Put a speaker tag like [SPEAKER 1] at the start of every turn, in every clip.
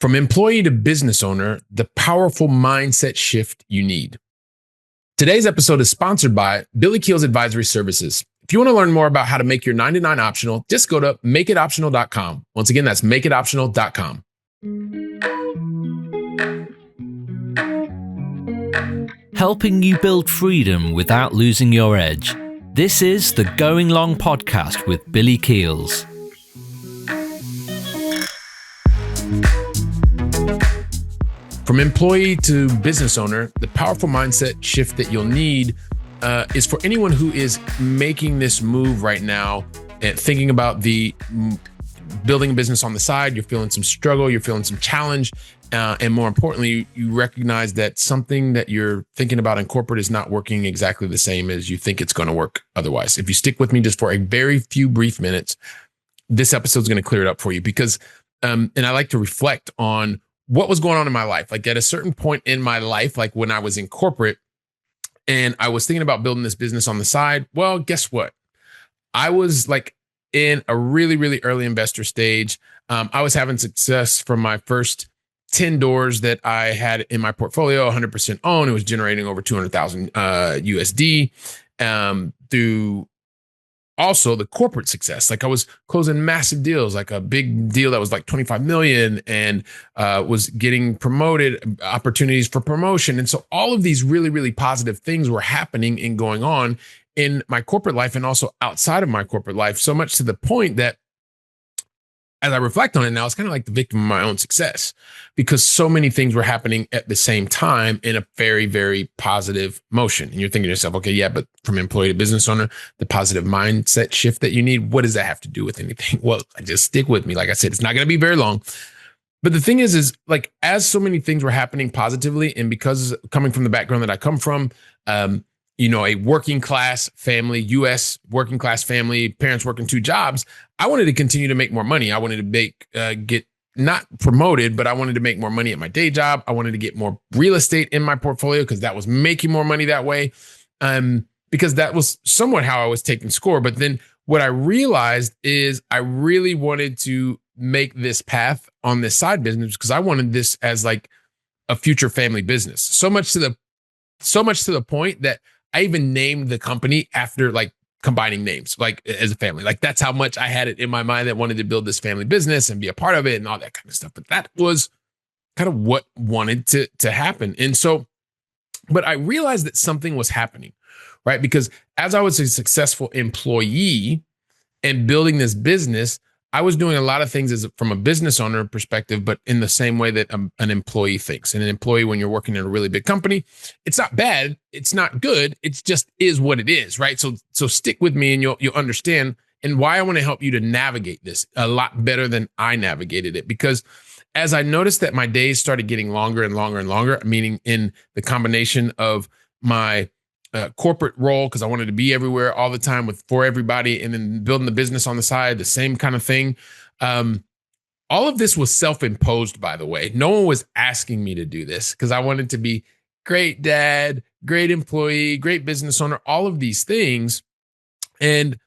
[SPEAKER 1] From employee to business owner, the powerful mindset shift you need. Today's episode is sponsored by Billy Keels Advisory Services. If you want to learn more about how to make your 9 to 9 optional, just go to makeitoptional.com. Once again, that's makeitoptional.com.
[SPEAKER 2] Helping you build freedom without losing your edge. This is the Going Long podcast with Billy Keels.
[SPEAKER 1] From employee to business owner, the powerful mindset shift that you'll need is for anyone who is making this move right now and thinking about the building a business on the side. You're feeling some struggle, you're feeling some challenge, and more importantly, you recognize that something that you're thinking about in corporate is not working exactly the same as you think it's going to work otherwise. If you stick with me just for a very few brief minutes, this episode is going to clear it up for you because, and I like to reflect on what was going on in my life. Like at a certain point in my life, like when I was in corporate and I was thinking about building this business on the side, well, guess what? I was like in a really, really early investor stage. I was having success from my first 10 doors that I had in my portfolio, 100% owned. It was generating over 200,000 USD through also the corporate success. Like I was closing massive deals, like a big deal that was like 25 million and was getting promoted, opportunities for promotion. And so all of these really, really positive things were happening and going on in my corporate life and also outside of my corporate life, so much to the point that as I reflect on it now, it's kind of like the victim of my own success because so many things were happening at the same time in a very, very positive motion. And you're thinking to yourself, okay, yeah, but from employee to business owner, the positive mindset shift that you need, what does that have to do with anything? Well, just stick with me. Like I said, it's not going to be very long. But the thing is like, as so many things were happening positively, and because coming from the background that I come from, a working class family, US working class family, parents working 2 jobs, I wanted to continue to make more money. I wanted to get not promoted, but I wanted to make more money at my day job. I wanted to get more real estate in my portfolio because that was making more money that way. Because that was somewhat how I was taking score. But then what I realized is I really wanted to make this path on this side business because I wanted this as like a future family business. So much to the point that I even named the company after like combining names, like as a family. Like that's how much I had it in my mind that wanted to build this family business and be a part of it and all that kind of stuff. But that was kind of what wanted to happen. And so, but I realized that something was happening, right? Because as I was a successful employee and building this business, I was doing a lot of things from a business owner perspective, but in the same way that an employee thinks. And an employee, when you're working in a really big company, it's not bad, it's not good, it's just is what it is, right? So stick with me and you'll understand and why I want to help you to navigate this a lot better than I navigated it. Because as I noticed that my days started getting longer and longer and longer, meaning in the combination of my corporate role, because I wanted to be everywhere all the time for everybody, and then building the business on the side, the same kind of thing. All of this was self-imposed, by the way. No one was asking me to do this because I wanted to be great dad, great employee, great business owner, all of these things. And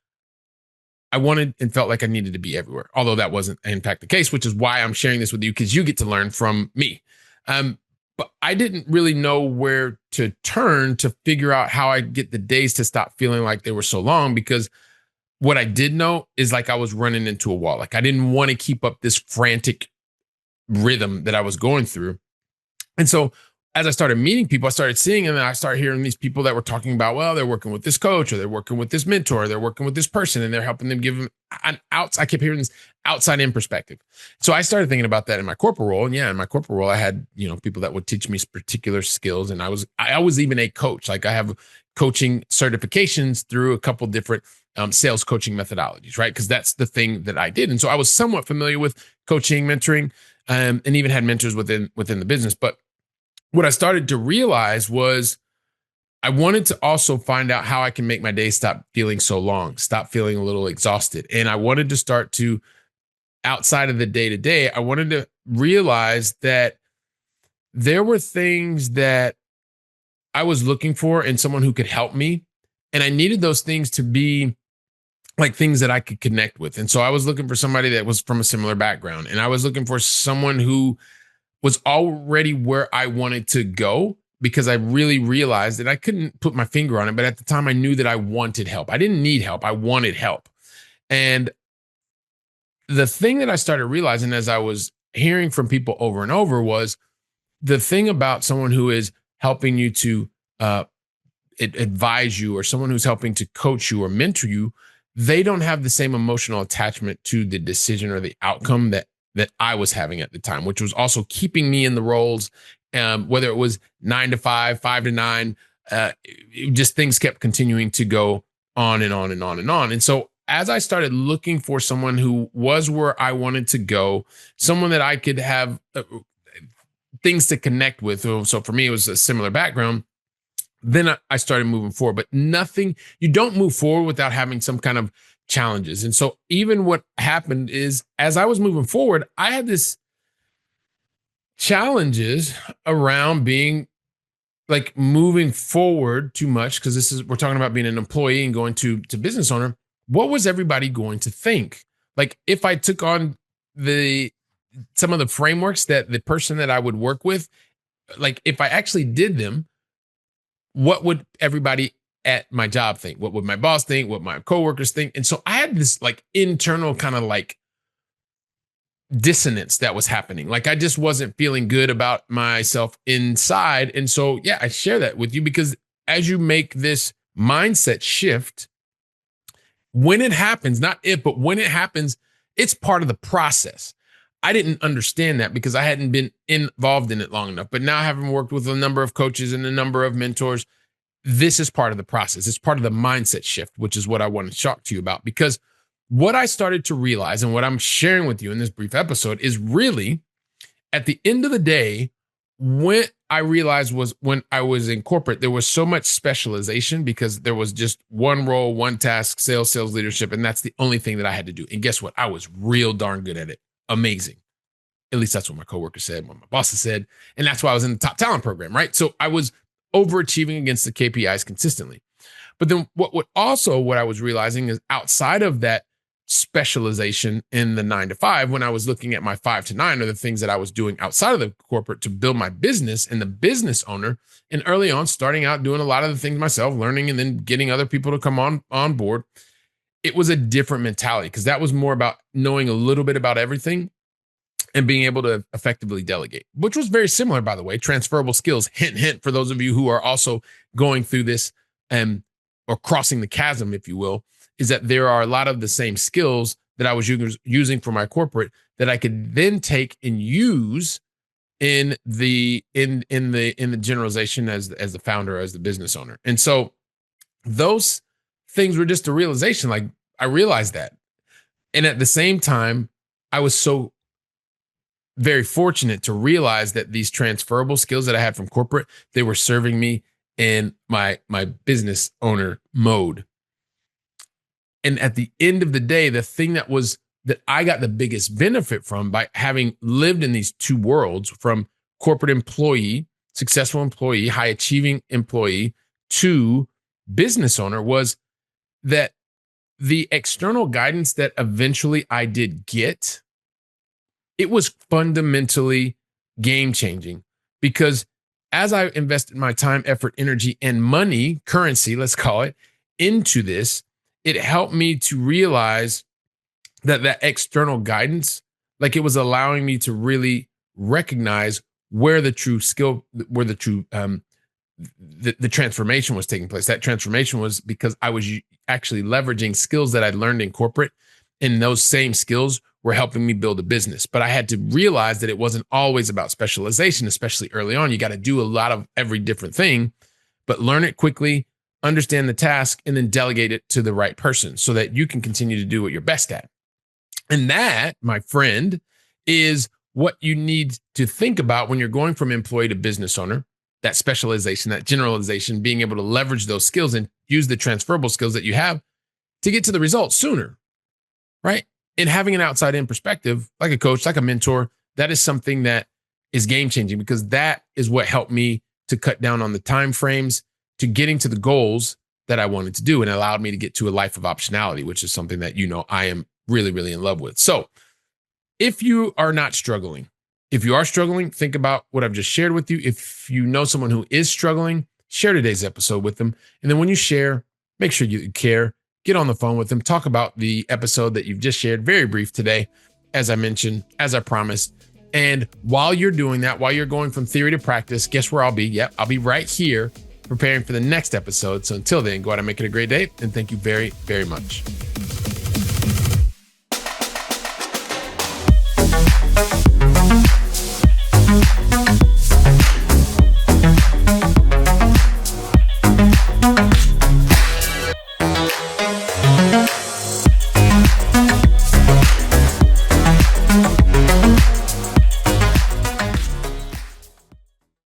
[SPEAKER 1] I wanted and felt like I needed to be everywhere, although that wasn't in fact the case, which is why I'm sharing this with you, because you get to learn from me. But I didn't really know where to turn to figure out how I get the days to stop feeling like they were so long, because what I did know is like I was running into a wall. Like I didn't want to keep up this frantic rhythm that I was going through. And so as I started meeting people, I started seeing, and then I started hearing these people that were talking about, well, they're working with this coach, or they're working with this mentor, or they're working with this person, and they're helping them give them I kept hearing this outside in perspective. So I started thinking about that in my corporate role. And yeah, in my corporate role, I had, people that would teach me particular skills. And I was even a coach. Like I have coaching certifications through a couple different sales coaching methodologies, right? Because that's the thing that I did. And so I was somewhat familiar with coaching, mentoring, and even had mentors within the business. But what I started to realize was I wanted to also find out how I can make my day stop feeling so long, stop feeling a little exhausted. And I wanted to start to, outside of the day-to-day, I wanted to realize that there were things that I was looking for in someone who could help me. And I needed those things to be like things that I could connect with. And so I was looking for somebody that was from a similar background. And I was looking for someone who was already where I wanted to go because I really realized that I couldn't put my finger on it. But at the time, I knew that I wanted help. I didn't need help. I wanted help. And the thing that I started realizing as I was hearing from people over and over was the thing about someone who is helping you to uh, advise you, or someone who's helping to coach you or mentor you, they don't have the same emotional attachment to the decision or the outcome that I was having at the time, which was also keeping me in the roles, whether it was 9 to 5, 5 to 9, just things kept continuing to go on and on and on and on. And so as I started looking for someone who was where I wanted to go, someone that I could have things to connect with. So for me, it was a similar background. Then I started moving forward, but you don't move forward without having some kind of challenges. And so even what happened is, as I was moving forward, I had this challenges around being like moving forward too much. Cause we're talking about being an employee and going to business owner. What was everybody going to think? Like if I took on some of the frameworks that the person that I would work with, like if I actually did them, what would everybody at my job think? What would my boss think? What my coworkers think? And so I had this like internal kind of like dissonance that was happening. Like I just wasn't feeling good about myself inside. And so, yeah, I share that with you because as you make this mindset shift, when it happens, not if, but when it happens, it's part of the process. I didn't understand that because I hadn't been involved in it long enough. But now, having worked with a number of coaches and a number of mentors, this is part of the process. It's part of the mindset shift, which is what I want to talk to you about. Because what I started to realize and what I'm sharing with you in this brief episode is really, at the end of the day, what I realized was when I was in corporate, there was so much specialization because there was just one role, one task, sales leadership. And that's the only thing that I had to do. And guess what? I was real darn good at it. Amazing. At least that's what my coworkers said, what my bosses said. And that's why I was in the top talent program, right? So I was overachieving against the KPIs consistently. But then what I was realizing is outside of that specialization in the 9 to 5, when I was looking at my 5 to 9 or the things that I was doing outside of the corporate to build my business and the business owner, and early on starting out doing a lot of the things myself, learning and then getting other people to come on board, it was a different mentality because that was more about knowing a little bit about everything and being able to effectively delegate, which was very similar, by the way, transferable skills. Hint, hint, for those of you who are also going through this or crossing the chasm, if you will, is that there are a lot of the same skills that I was using for my corporate that I could then take and use in the generalization as the founder, as the business owner. And so those things were just a realization. Like I realized that. And at the same time, I was so very fortunate to realize that these transferable skills that I had from corporate, they were serving me in my business owner mode. And at the end of the day, the thing that I got the biggest benefit from by having lived in these two worlds, from corporate employee, successful employee, high achieving employee, to business owner, was that the external guidance that eventually I did get, it was fundamentally game changing because as I invested my time, effort, energy, and money, currency, let's call it, into this, it helped me to realize that external guidance, like it was allowing me to really recognize where the true the transformation was taking place. That transformation was because I was actually leveraging skills that I'd learned in corporate, and those same skills were helping me build a business. But I had to realize that it wasn't always about specialization, especially early on. You got to do a lot of every different thing, but learn it quickly, understand the task, and then delegate it to the right person so that you can continue to do what you're best at. And that, my friend, is what you need to think about when you're going from employee to business owner. That specialization, that generalization, being able to leverage those skills and use the transferable skills that you have to get to the results sooner, right? And having an outside-in perspective, like a coach, like a mentor, that is something that is game-changing because that is what helped me to cut down on the time frames to getting to the goals that I wanted to do, and allowed me to get to a life of optionality, which is something that I am really, really in love with. So if you are not struggling If you are struggling, think about what I've just shared with you. If you know someone who is struggling, share today's episode with them. And then when you share, make sure you care. Get on the phone with them. Talk about the episode that you've just shared. Very brief today, as I mentioned, as I promised. And while you're doing that, while you're going from theory to practice, guess where I'll be? Yep, I'll be right here preparing for the next episode. So until then, go out and make it a great day. And thank you very, very much.